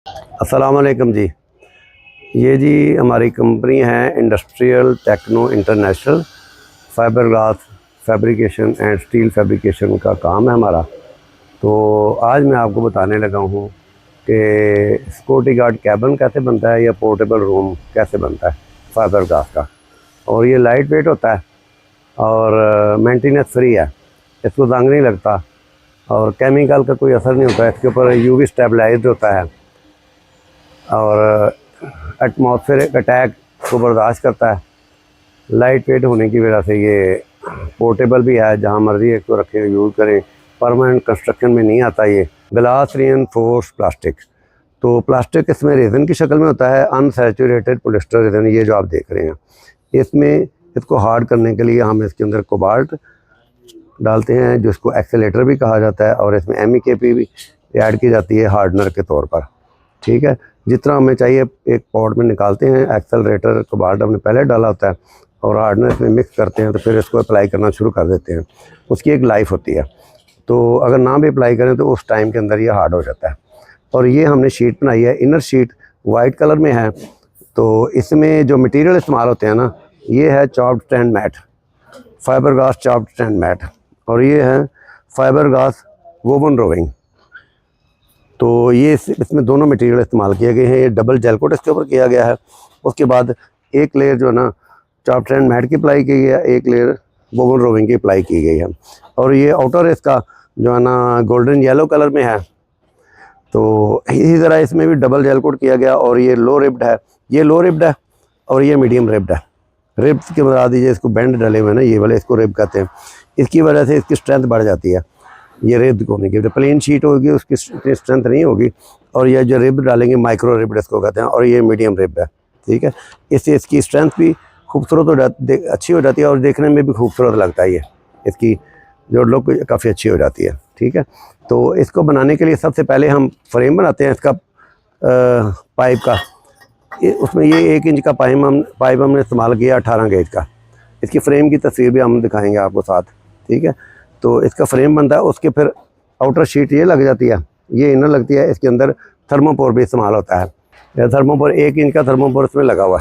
अस्सलाम वालेकुम जी। ये जी हमारी कंपनी है industrial techno international. Fibre glass fabrication and steel fabrication का काम है हमारा। तो आज मैं आपको बताने लगा हूँ कि सिक्योरिटी गार्ड कैबिन कैसे बनता है या पोर्टेबल रूम कैसे बनता है फाइबर ग्लास का। और ये लाइट वेट होता है और मेंटेनेंस फ्री है, इसको जंग नहीं लगता और केमिकल का कोई असर नहीं होता है। इसके ऊपर यूवी स्टेबलाइज्ड होता है और एटमॉस्फेरिक अटैक को बर्दाश्त करता है। लाइट वेट होने की वजह से ये पोर्टेबल भी है, जहाँ मर्जी इसको रखें यूज़ करें। परमानेंट कंस्ट्रक्शन में नहीं आता ये। ग्लास रीइंफोर्स्ड प्लास्टिक, तो प्लास्टिक इसमें रेज़न की शक्ल में होता है, अनसैचुरेटेड पॉलिस्टर रेज़न, ये जो आप देख रहे हैं। इसमें इसको हार्ड करने के लिए हम इसके अंदर कोबाल्ट डालते हैं, जिसको एक्सेलेटर भी कहा जाता है, और इसमें MEKP भी ऐड की जाती है हार्डनर के तौर पर। ठीक है, जितना हमें चाहिए एक पॉट में निकालते हैं। एक्सेलरेटर कोबाल्ट हमने पहले डाला होता है और हार्डनर इसमें मिक्स करते हैं, तो फिर इसको अप्लाई करना शुरू कर देते हैं। उसकी एक लाइफ होती है, तो अगर ना भी अप्लाई करें तो उस टाइम के अंदर ये हार्ड हो जाता है। और ये हमने शीट बनाई है, इनर शीट वाइट कलर में है। तो इसमें जो मटेरियल इस्तेमाल होते हैं ना, ये है chopped stand mat, fibre glass chopped stand mat, और ये है फाइबर ग्लास वोवन रोविंग। तो ये इसमें दोनों मटेरियल इस्तेमाल किए गए हैं। ये डबल जेल कोट इसके ऊपर किया गया है। उसके बाद एक लेयर जो है ना चॉप्ड स्टैंड मैट की अप्लाई की है, एक लेयर वोवन रोविंग की अप्लाई की गई है। और ये आउटर इसका जो है ना गोल्डन येलो कलर में है। तो इसी तरह इसमें भी डबल जेल कोट किया गया। और ये लो रिब्ड है, ये लो रिब्ड है और ये मीडियम रिब्ड है। रिब्स के बता दीजिए, इसको बैंड डले हुए हैं ना, ये वाले, इसको रिब कहते हैं। इसकी वजह से इसकी स्ट्रेंथ बढ़ जाती है। ये रिब होने की प्लेन शीट होगी, उसकी इतनी स्ट्रेंथ नहीं होगी। और ये जो रिब डालेंगे माइक्रो रिब इसको कहते हैं, और ये मीडियम रिब है। ठीक है, इससे इसकी स्ट्रेंथ भी खूबसूरत हो जाती, अच्छी हो जाती है, और देखने में भी खूबसूरत लगता है। ये इसकी जो लुक काफ़ी अच्छी हो जाती है। ठीक है, तो इसको बनाने के लिए सबसे पहले हम फ्रेम बनाते हैं इसका पाइप का। उसमें ये 1 इंच का पाइप हमने इस्तेमाल किया, 18 गेज का। इसकी फ्रेम की तस्वीर भी हम दिखाएंगे आपको साथ। ठीक है, तो इसका फ्रेम बनता है, उसके फिर आउटर शीट ये लग जाती है, ये इनर लगती है। इसके अंदर थर्मोपोर भी इस्तेमाल होता है। यह थर्मोपोर 1 इंच का थर्मोपोर इसमें लगा हुआ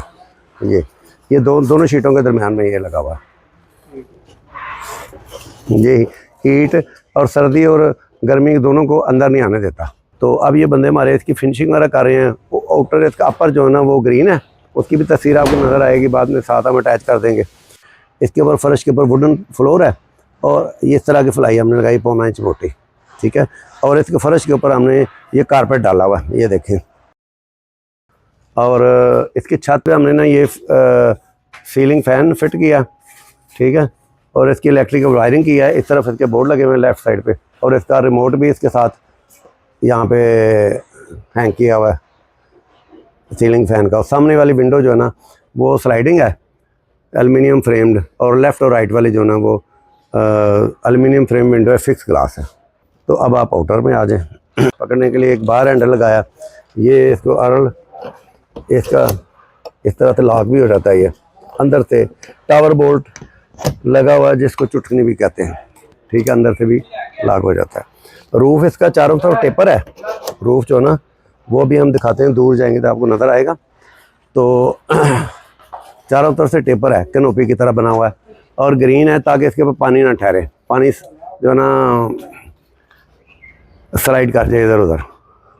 है। ये दोनों शीटों के दरमियान में ये लगा हुआ है। ये हीट और सर्दी और गर्मी दोनों को अंदर नहीं आने देता। तो अब ये बंदे हमारे इसकी फिनिशिंग वगैरह कर रहे हैं। आउटर इसका अपर जो है ना वो ग्रीन है, उसकी भी तस्वीर आपको नज़र आएगी बाद में, साथ हम अटैच कर देंगे। इसके ऊपर फर्श के ऊपर वुडन फ्लोर है और ये इस तरह की फ्लाई हमने लगाई 1.25 इंच मोटी। ठीक है, और इसके फर्श के ऊपर हमने ये कारपेट डाला हुआ है, ये देखें। और इसकी छत पे हमने ना ये सीलिंग फ़ैन फिट किया। ठीक है, और इसकी इलेक्ट्रिकल वायरिंग की है। इस तरफ इसके बोर्ड लगे हुए हैं लेफ़्ट साइड पे, और इसका रिमोट भी इसके साथ यहाँ पे हैंग किया हुआ है सीलिंग फ़ैन का। और सामने वाली विंडो जो है ना वो स्लाइडिंग है, एल्युमिनियम फ्रेम्ड, और लेफ़्ट और राइट वाली जो है ना वो एल्युमिनियम फ्रेम विंडो है, फिक्स ग्लास है। तो अब आप आउटर में आ जाएं। पकड़ने के लिए एक बार हैंडल लगाया, ये इसको अरल इसका इस तरह से लॉक भी हो जाता है। ये अंदर से टावर बोल्ट लगा हुआ है, जिसको चुटकनी भी कहते हैं। ठीक है, अंदर से भी लॉक हो जाता है। रूफ़ इसका चारों तरफ टेपर है। रूफ़ जो ना वो भी हम दिखाते हैं, दूर जाएंगे तो आपको नज़र आएगा। तो चारों तरफ से टेपर है, कैनोपी की तरह बना हुआ है, और ग्रीन है ताकि इसके ऊपर पानी ना ठहरे, पानी जो है ना स्लाइड कर जाए इधर उधर।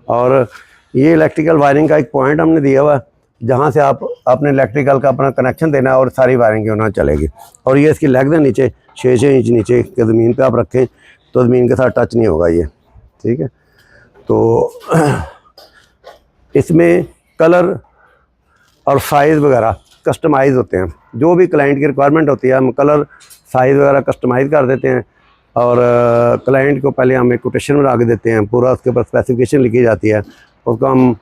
और ये इलेक्ट्रिकल वायरिंग का एक पॉइंट हमने दिया हुआ है, जहाँ से आप अपने इलेक्ट्रिकल का अपना कनेक्शन देना है और सारी वायरिंग जो ना चलेगी। और ये इसकी लेग है नीचे 6 इंच नीचे के ज़मीन पे आप रखें तो ज़मीन के साथ टच नहीं होगा ये। ठीक है, तो इसमें कलर और साइज़ वगैरह कस्टमाइज़ होते हैं। जो भी क्लाइंट की रिक्वायरमेंट होती है हम कलर साइज़ वगैरह कस्टमाइज़ कर देते हैं। और क्लाइंट को पहले हम एक कोटेशन बना के देते हैं, पूरा उसके ऊपर स्पेसिफिकेशन लिखी जाती है, उसको हम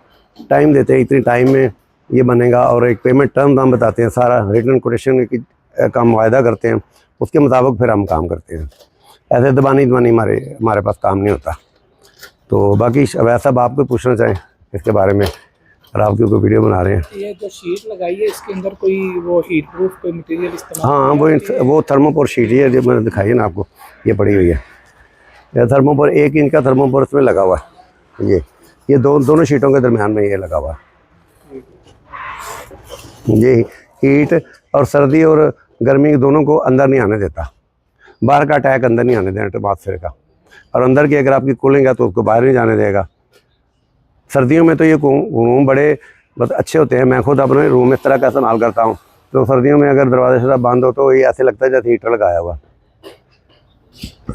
टाइम देते हैं, इतनी टाइम में ये बनेगा, और एक पेमेंट टर्म हम बताते हैं, सारा रिटर्न कोटेशन का हम वायदा करते हैं, उसके मुताबिक फिर हम काम करते हैं। ऐसे दबानी हमारे पास काम नहीं होता। तो बाकी वैसा आप कोई पूछना चाहें इसके बारे में, और आप कोई वीडियो बना रहे हैं। ये जो शीट लगाई है इसके अंदर कोई वो हीट प्रूफ कोई मटेरियल इस्तेमाल? हाँ, वो थर्मोपोर शीट है जो मैंने दिखाई है ना आपको, ये पड़ी हुई है। यह थर्मोपोर 1 इंच का थर्मोपोर इसमें लगा हुआ है। ये ये दोनों शीटों के दरमियान में ये लगा हुआ है। ये हीट और सर्दी और गर्मी दोनों को अंदर नहीं आने देता, बाहर का अटैक अंदर नहीं आने देना एटमॉस्फेयर का, और अंदर की अगर आपकी कूलिंग है तो उसको बाहर नहीं जाने देगा। सर्दियों में तो ये रूम बड़े बहुत अच्छे होते हैं। मैं खुद अपने रूम इस तरह का इस्तेमाल करता हूँ, तो सर्दियों में अगर दरवाजे से बंद हो तो ये ऐसे लगता है जैसे हीटर लगाया हुआ।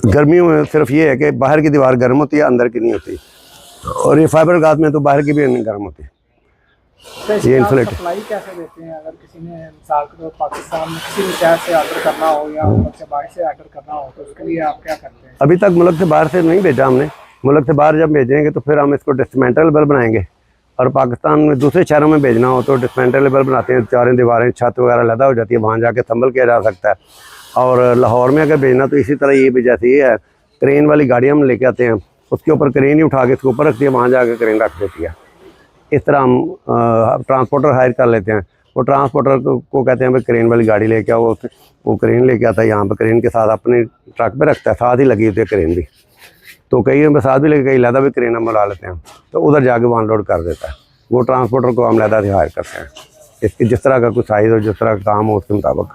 गर्मियों में सिर्फ ये है कि बाहर की दीवार गर्म होती है, अंदर की नहीं होती, और ये फाइबर ग्लास में तो बाहर की भी नहीं गर्म होती। तो ये इंसुलेट सप्लाई कैसे देते हैं? अगर किसी ने मिसाल के तौर पर पाकिस्तान में किसी भी शहर से ऑर्डर करना हो या मुल्क से बाहर से ऑर्डर करना हो तो उसके लिए आप क्या करते हैं? अभी तक मुल्क से बाहर से नहीं भेजा हमने। मुल्क से बाहर जब भेजेंगे तो फिर हम इसको डिस्मेंटलेबल बनाएंगे, और पाकिस्तान में दूसरे शहरों में भेजना हो तो डिस्मेंटलेबल बनाते हैं, चारों दीवारें छत वगैरह लदा हो जाती है, वहाँ जाके संभल किया जा सकता है। और लाहौर में अगर भेजना तो इसी तरह ये भी जैसे ही है, क्रेन वाली गाड़ी हम लेके आते हैं, उसके ऊपर क्रेन ही उठा के इसके ऊपर रखती है, वहाँ जाके क्रेन रख देती है। इस तरह हम ट्रांसपोर्टर हायर कर लेते हैं। वो ट्रांसपोर्टर को कहते हैं भाई क्रेन वाली गाड़ी लेके आओ, वो क्रेन लेके आता है यहाँ पर, क्रेन के साथ अपने ट्रक पे रखता है, साथ ही लगी होती है क्रेन भी। तो कई हम साथ भी लेके कई लहदा भी क्रेन हम बुला लेते हैं, तो उधर जाके वो अनलोड कर देता है। वो ट्रांसपोर्टर को हम लहदा से हायर करते हैं, इसकी जिस तरह का कुछ साइज़ हो, जिस तरह का काम हो उसके मुताबिक।